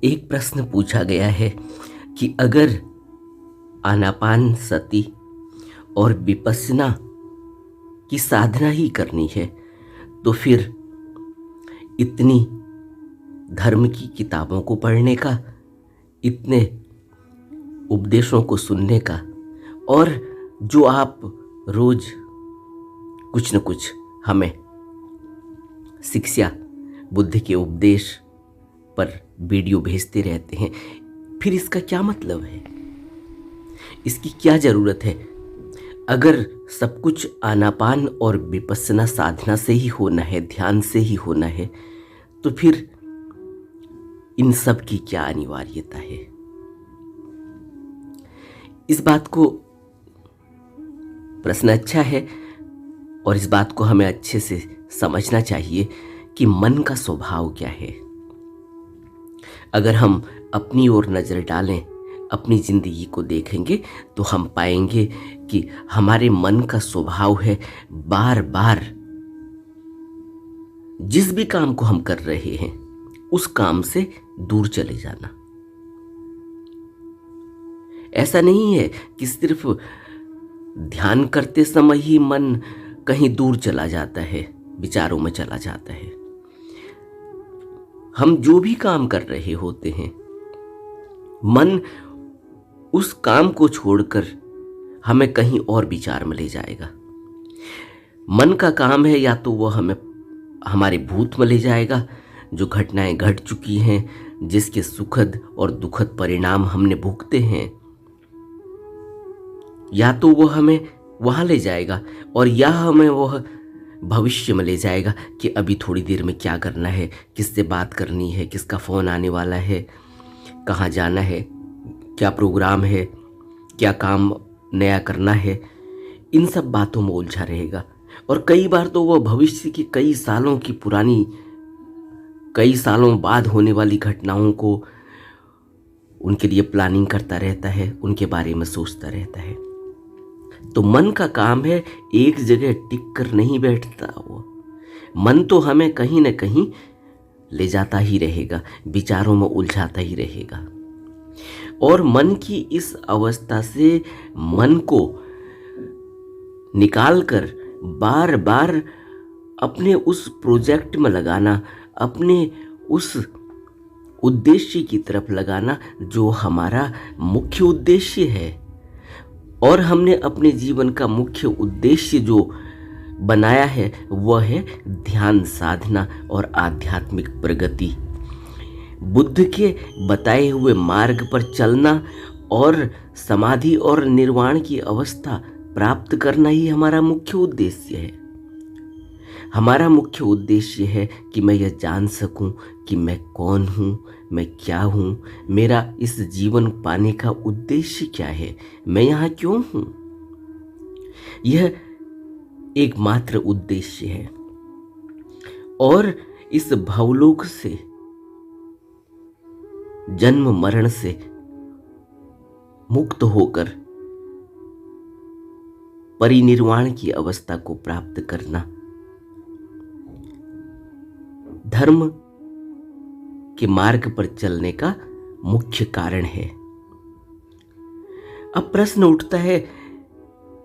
एक प्रश्न पूछा गया है कि अगर आनापान सती और विपश्यना की साधना ही करनी है तो फिर इतनी धर्म की किताबों को पढ़ने का, इतने उपदेशों को सुनने का, और जो आप रोज कुछ न कुछ हमें शिक्षा, बुद्ध के उपदेश पर वीडियो भेजते रहते हैं, फिर इसका क्या मतलब है? इसकी क्या ज़रूरत है? अगर सब कुछ आनापान और विपश्यना साधना से ही होना है, ध्यान से ही होना है, तो फिर इन सब की क्या अनिवार्यता है? इस बात को, प्रश्न अच्छा है और इस बात को हमें अच्छे से समझना चाहिए कि मन का स्वभाव क्या है। अगर हम अपनी ओर नज़र डालें, अपनी ज़िंदगी को देखेंगे तो हम पाएंगे कि हमारे मन का स्वभाव है बार बार जिस भी काम को हम कर रहे हैं उस काम से दूर चले जाना। ऐसा नहीं है कि सिर्फ ध्यान करते समय ही मन कहीं दूर चला जाता है, विचारों में चला जाता है। हम जो भी काम कर रहे होते हैं, मन उस काम को छोड़कर हमें कहीं और विचार में ले जाएगा। मन का काम है या तो वह हमें हमारे भूत में ले जाएगा, जो घटनाएं घट चुकी हैं, जिसके सुखद और दुखद परिणाम हमने भुगते हैं, या तो वह हमें वहां ले जाएगा, और या हमें वह भविष्य में ले जाएगा कि अभी थोड़ी देर में क्या करना है, किससे बात करनी है, किसका फ़ोन आने वाला है, कहाँ जाना है, क्या प्रोग्राम है, क्या काम नया करना है, इन सब बातों में उलझा रहेगा। और कई बार तो वह भविष्य की कई सालों की पुरानी, कई सालों बाद होने वाली घटनाओं को उनके लिए प्लानिंग करता रहता है, उनके बारे में सोचता रहता है। तो मन का काम है एक जगह टिक कर नहीं बैठता। वो मन तो हमें कहीं न कहीं ले जाता ही रहेगा, विचारों में उलझाता ही रहेगा। और मन की इस अवस्था से मन को निकालकर बार बार अपने उस प्रोजेक्ट में लगाना, अपने उस उद्देश्य की तरफ लगाना जो हमारा मुख्य उद्देश्य है। और हमने अपने जीवन का मुख्य उद्देश्य जो बनाया है वह है ध्यान साधना और आध्यात्मिक प्रगति, बुद्ध के बताए हुए मार्ग पर चलना और समाधि और निर्वाण की अवस्था प्राप्त करना ही हमारा मुख्य उद्देश्य है। हमारा मुख्य उद्देश्य है कि मैं यह जान सकूं कि मैं कौन हूं, मैं क्या हूं, मेरा इस जीवन पाने का उद्देश्य क्या है, मैं यहाँ क्यों हूं। यह एकमात्र उद्देश्य है। और इस भवलोक से, जन्म मरण से मुक्त होकर परिनिर्वाण की अवस्था को प्राप्त करना धर्म के मार्ग पर चलने का मुख्य कारण है। अब प्रश्न उठता है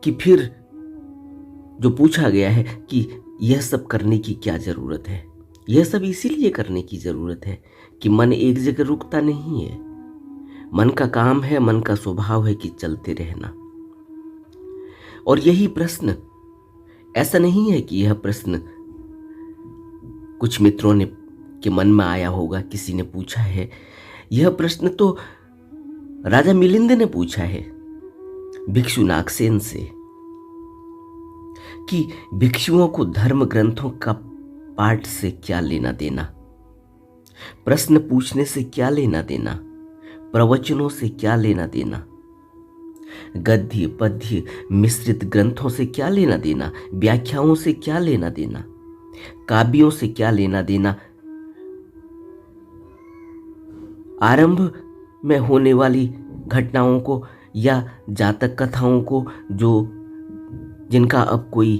कि फिर जो पूछा गया है कि यह सब करने की क्या जरूरत है? यह सब इसीलिए करने की जरूरत है कि मन एक जगह रुकता नहीं है। मन का काम है, मन का स्वभाव है कि चलते रहना। और यही प्रश्न, ऐसा नहीं है कि यह प्रश्न कुछ मित्रों ने के मन में आया होगा, किसी ने पूछा है। यह प्रश्न तो राजा मिलिंद ने पूछा है भिक्षु नागसेन से कि भिक्षुओं को धर्म ग्रंथों का पाठ से क्या लेना देना, प्रश्न पूछने से क्या लेना देना, प्रवचनों से क्या लेना देना, गद्य पद्य मिश्रित ग्रंथों से क्या लेना देना, व्याख्याओं से क्या लेना देना, काव्यों से क्या लेना देना, आरंभ में होने वाली घटनाओं को या जातक कथाओं को जो जिनका अब कोई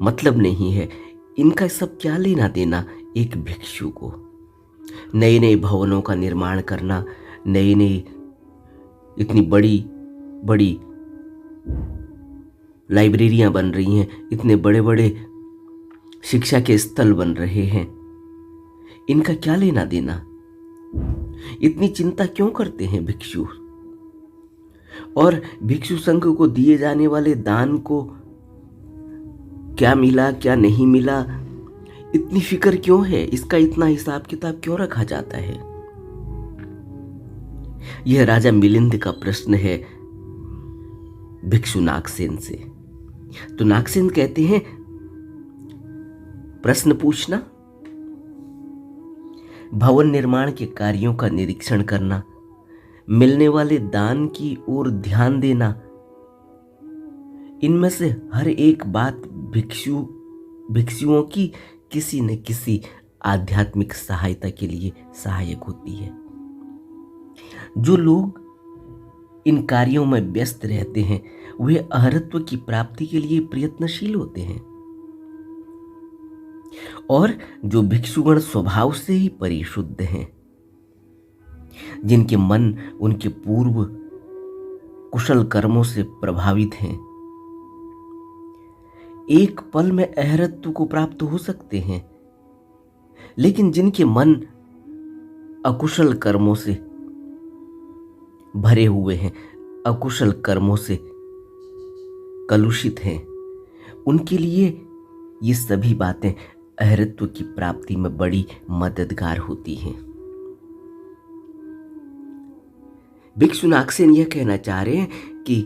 मतलब नहीं है, इनका सब क्या लेना देना एक भिक्षु को। नए नए भवनों का निर्माण करना, नई नई इतनी बड़ी बड़ी लाइब्रेरियां बन रही हैं, इतने बड़े बड़े शिक्षा के स्थल बन रहे हैं, इनका क्या लेना देना? इतनी चिंता क्यों करते हैं भिक्षु? और भिक्षु संघ को दिए जाने वाले दान को क्या मिला क्या नहीं मिला, इतनी फिक्र क्यों है? इसका इतना हिसाब किताब क्यों रखा जाता है? यह राजा मिलिंद का प्रश्न है भिक्षु नागसेन से। तो नागसेन कहते हैं, प्रश्न पूछना, भवन निर्माण के कार्यों का निरीक्षण करना, मिलने वाले दान की ओर ध्यान देना, इनमें से हर एक बात भिक्षुओं की किसी न किसी आध्यात्मिक सहायता के लिए सहायक होती है। जो लोग इन कार्यों में व्यस्त रहते हैं वे अहरत्व की प्राप्ति के लिए प्रयत्नशील होते हैं, और जो भिक्षुगण स्वभाव से ही परिशुद्ध हैं, जिनके मन उनके पूर्व कुशल कर्मों से प्रभावित हैं, एक पल में अहरत्व को प्राप्त हो सकते हैं। लेकिन जिनके मन अकुशल कर्मों से भरे हुए हैं, अकुशल कर्मों से कलुषित हैं, उनके लिए ये सभी बातें अहरत्व की प्राप्ति में बड़ी मददगार होती हैं। भिक्षु नागसेन यह कहना चाह रहे हैं कि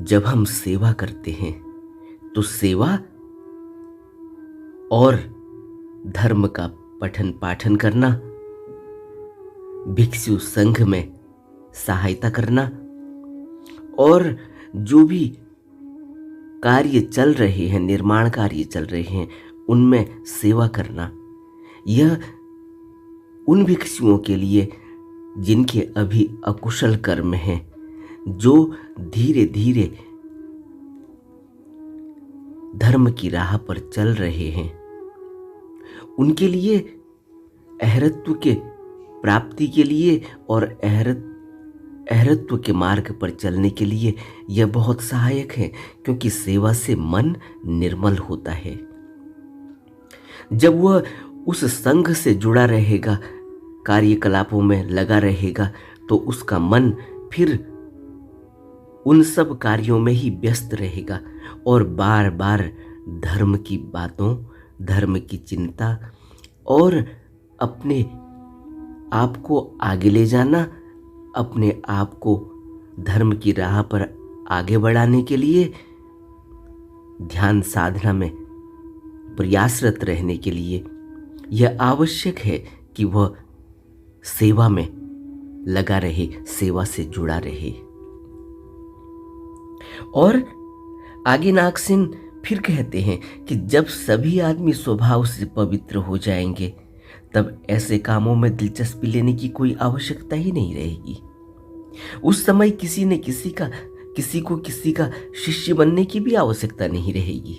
जब हम सेवा करते हैं तो सेवा और धर्म का पठन पाठन करना, भिक्षु संघ में सहायता करना, और जो भी कार्य चल रहे हैं, निर्माण कार्य चल रहे हैं, उनमें सेवा करना, यह उन भिक्षुओं के लिए जिनके अभी अकुशल कर्म हैं, जो धीरे धीरे धर्म की राह पर चल रहे हैं, उनके लिए अहरत्व के प्राप्ति के लिए और अहरत्व के मार्ग पर चलने के लिए यह बहुत सहायक है, क्योंकि सेवा से मन निर्मल होता है। जब वह उस संघ से जुड़ा रहेगा, कार्यकलापों में लगा रहेगा, तो उसका मन फिर उन सब कार्यों में ही व्यस्त रहेगा और बार बार धर्म की बातों, धर्म की चिंता और अपने आप को आगे ले जाना, अपने आप को धर्म की राह पर आगे बढ़ाने के लिए ध्यान साधना में प्रयासरत रहने के लिए यह आवश्यक है कि वह सेवा में लगा रहे, सेवा से जुड़ा रहे। और आगे नागसेन फिर कहते हैं कि जब सभी आदमी स्वभाव से पवित्र हो जाएंगे, तब ऐसे कामों में दिलचस्पी लेने की कोई आवश्यकता ही नहीं रहेगी। उस समय किसी को किसी का शिष्य बनने की भी आवश्यकता नहीं रहेगी,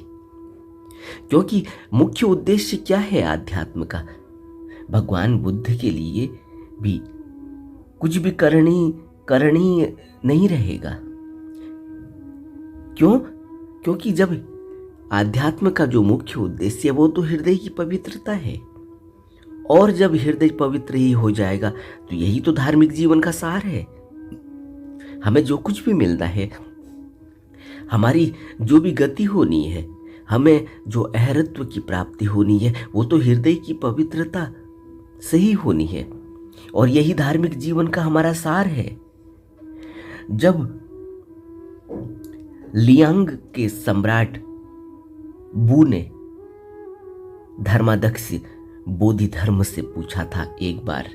क्योंकि मुख्य उद्देश्य क्या है आध्यात्म का? भगवान बुद्ध के लिए भी कुछ भी करणी नहीं रहेगा। क्यों? क्योंकि जब आध्यात्म का जो मुख्य उद्देश्य है वो तो हृदय की पवित्रता है, और जब हृदय पवित्र ही हो जाएगा तो यही तो धार्मिक जीवन का सार है। हमें जो कुछ भी मिलना है, हमारी जो भी गति होनी है, हमें जो अहरत्व की प्राप्ति होनी है, वो तो हृदय की पवित्रता से ही होनी है, और यही धार्मिक जीवन का हमारा सार है। जब लियांग के सम्राट बू ने धर्माध्यक्ष बोधि धर्म से पूछा था एक बार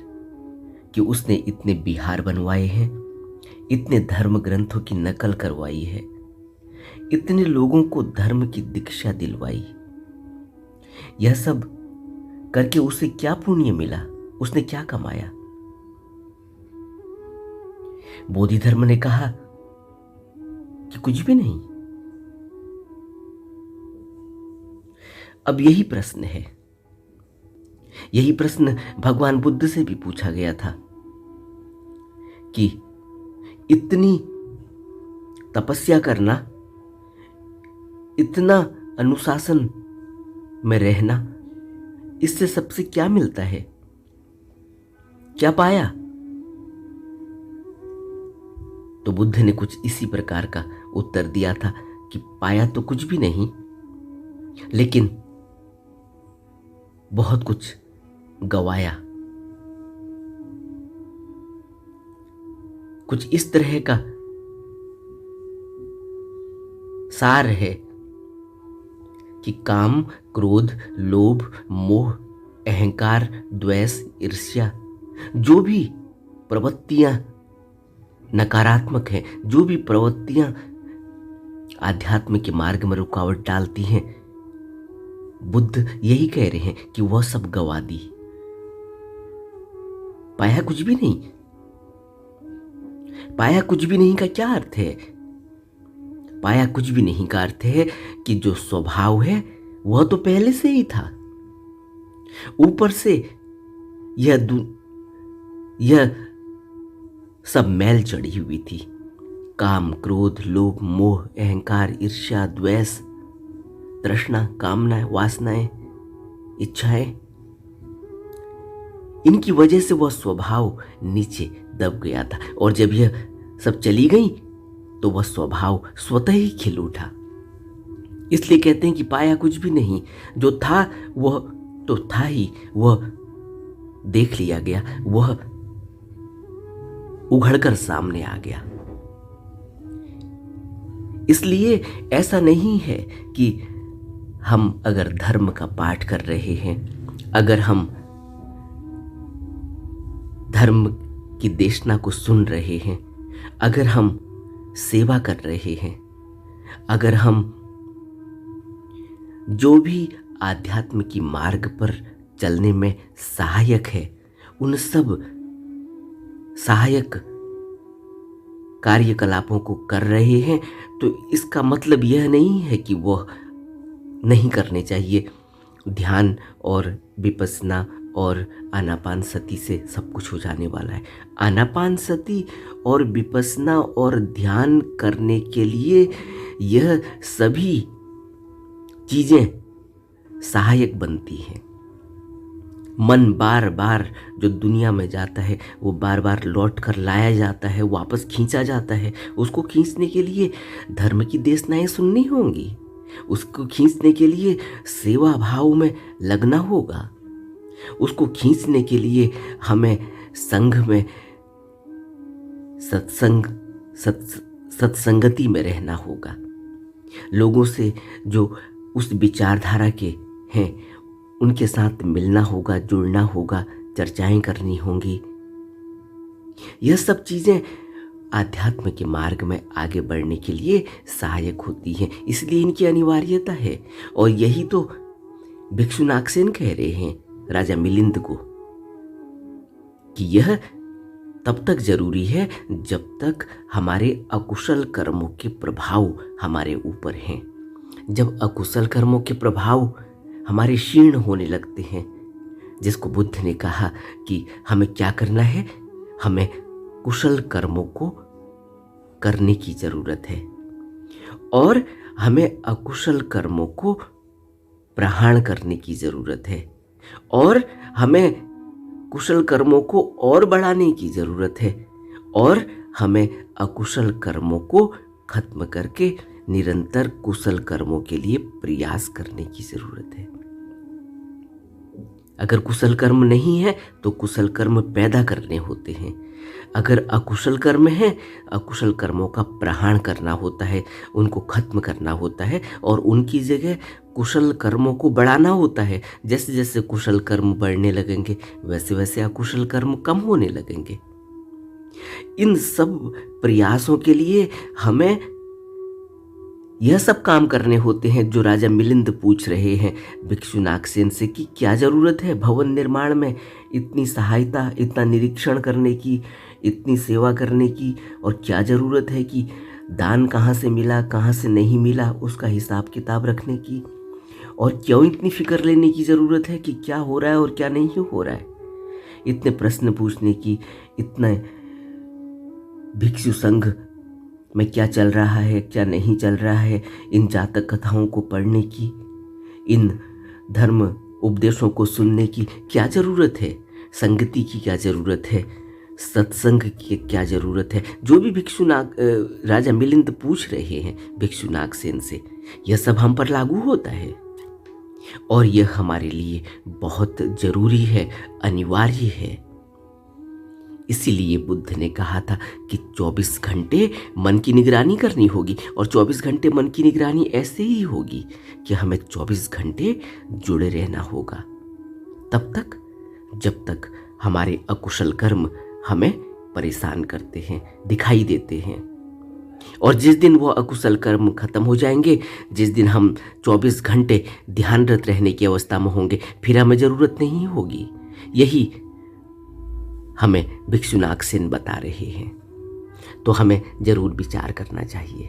कि उसने इतने बिहार बनवाए हैं, इतने धर्म ग्रंथों की नकल करवाई है, इतने लोगों को धर्म की दीक्षा दिलवाई, यह सब करके उसे क्या पुण्य मिला? उसने क्या कमाया? बोधि धर्म ने कहा कि कुछ भी नहीं। अब यही प्रश्न है यही प्रश्न भगवान बुद्ध से भी पूछा गया था कि इतनी तपस्या करना, इतना अनुशासन में रहना, इससे सबसे क्या मिलता है, क्या पाया? तो बुद्ध ने कुछ इसी प्रकार का उत्तर दिया था कि पाया तो कुछ भी नहीं, लेकिन बहुत कुछ गवाया। कुछ इस तरह का सार है कि काम, क्रोध, लोभ, मोह, अहंकार, द्वेष, ईर्ष्या, जो भी प्रवृत्तियां नकारात्मक हैं, जो भी प्रवृत्तियां आध्यात्म के मार्ग में रुकावट डालती हैं, बुद्ध यही कह रहे हैं कि वह सब गवा दी। पाया कुछ भी नहीं। पाया कुछ भी नहीं का क्या अर्थ है? पाया कुछ भी नहीं का अर्थ है कि जो स्वभाव है वह तो पहले से ही था। ऊपर से यह सब मैल चढ़ी हुई थी। काम, क्रोध, लोभ, मोह, अहंकार, ईर्ष्या, द्वेष, तृष्णा, कामनाएं, वासनाएं, इच्छाएं, इनकी वजह से वह स्वभाव नीचे दब गया था। और जब यह सब चली गई तो वह स्वभाव स्वतः ही खिल उठा। इसलिए कहते हैं कि पाया कुछ भी नहीं, जो था वह तो था ही, वह देख लिया गया, वह उघड़कर सामने आ गया। इसलिए ऐसा नहीं है कि हम अगर धर्म का पाठ कर रहे हैं, अगर हम धर्म की देशना को सुन रहे हैं, अगर हम सेवा कर रहे हैं, अगर हम जो भी आध्यात्म की मार्ग पर चलने में सहायक है, उन सब सहायक कार्यकलापों को कर रहे हैं, तो इसका मतलब यह नहीं है कि वह नहीं करने चाहिए। ध्यान और विपस्सना और आनापान सती से सब कुछ हो जाने वाला है। आनापान सती और विपस्सना और ध्यान करने के लिए यह सभी चीजें सहायक बनती हैं। मन बार बार जो दुनिया में जाता है वो बार बार लौट कर लाया जाता है, वापस खींचा जाता है। उसको खींचने के लिए धर्म की देशनाएं सुननी होंगी, उसको खींचने के लिए सेवा भाव में लगना होगा, उसको खींचने के लिए हमें संघ में सत्संगति में रहना होगा, लोगों से जो उस विचारधारा के हैं उनके साथ मिलना होगा, जुड़ना होगा, चर्चाएं करनी होंगी। यह सब चीजें आध्यात्म के मार्ग में आगे बढ़ने के लिए सहायक होती हैं, इसलिए इनकी अनिवार्यता है। और यही तो भिक्षु नागसेन कह रहे हैं राजा मिलिंद को कि यह तब तक जरूरी है जब तक हमारे अकुशल कर्मों के प्रभाव हमारे ऊपर हैं। जब अकुशल कर्मों के प्रभाव हमारे क्षीण होने लगते हैं, जिसको बुद्ध ने कहा कि हमें क्या करना है, हमें कुशल कर्मों को करने की जरूरत है और हमें अकुशल कर्मों को प्रहाण करने की जरूरत है और हमें कुशल कर्मों को और बढ़ाने की जरूरत है और हमें अकुशल कर्मों को खत्म करके निरंतर कुशल कर्मों के लिए प्रयास करने की जरूरत है। अगर कुशल कर्म नहीं है तो कुशल कर्म पैदा करने होते हैं। अगर अकुशल कर्म है, अकुशल कर्मों का प्रहाण करना होता है, उनको खत्म करना होता है और उनकी जगह कुशल कर्मों को बढ़ाना होता है। जैसे जैसे कुशल कर्म बढ़ने लगेंगे वैसे वैसे अकुशल कर्म कम होने लगेंगे। इन सब प्रयासों के लिए हमें यह सब काम करने होते हैं जो राजा मिलिंद पूछ रहे हैं भिक्षु नागसेन से कि क्या जरूरत है भवन निर्माण में इतनी सहायता, इतना निरीक्षण करने की, इतनी सेवा करने की, और क्या जरूरत है कि दान कहाँ से मिला, कहाँ से नहीं मिला, उसका हिसाब किताब रखने की, और क्यों इतनी फिक्र लेने की ज़रूरत है कि क्या हो रहा है और क्या नहीं हो रहा है? इतने प्रश्न पूछने की, इतने भिक्षु संघ में क्या चल रहा है, क्या नहीं चल रहा है, इन जातक कथाओं को पढ़ने की, इन धर्म उपदेशों को सुनने की क्या ज़रूरत है? संगति की क्या ज़रूरत है? सत्संग की क्या ज़रूरत है? जो भी भिक्षुनाग राजा मिलिंद पूछ रहे हैं भिक्षु नागसेन से, यह सब हम पर लागू होता है और यह हमारे लिए बहुत ज़रूरी है, अनिवार्य है। इसीलिए बुद्ध ने कहा था कि 24 घंटे मन की निगरानी करनी होगी, और 24 घंटे मन की निगरानी ऐसे ही होगी कि हमें 24 घंटे जुड़े रहना होगा, तब तक जब तक हमारे अकुशल कर्म हमें परेशान करते हैं, दिखाई देते हैं। और जिस दिन वो अकुशल कर्म खत्म हो जाएंगे, जिस दिन हम 24 घंटे ध्यानरत रहने की अवस्था में होंगे, फिर हमें ज़रूरत नहीं होगी। यही हमें भिक्षु नागसेन बता रहे हैं। तो हमें ज़रूर विचार करना चाहिए।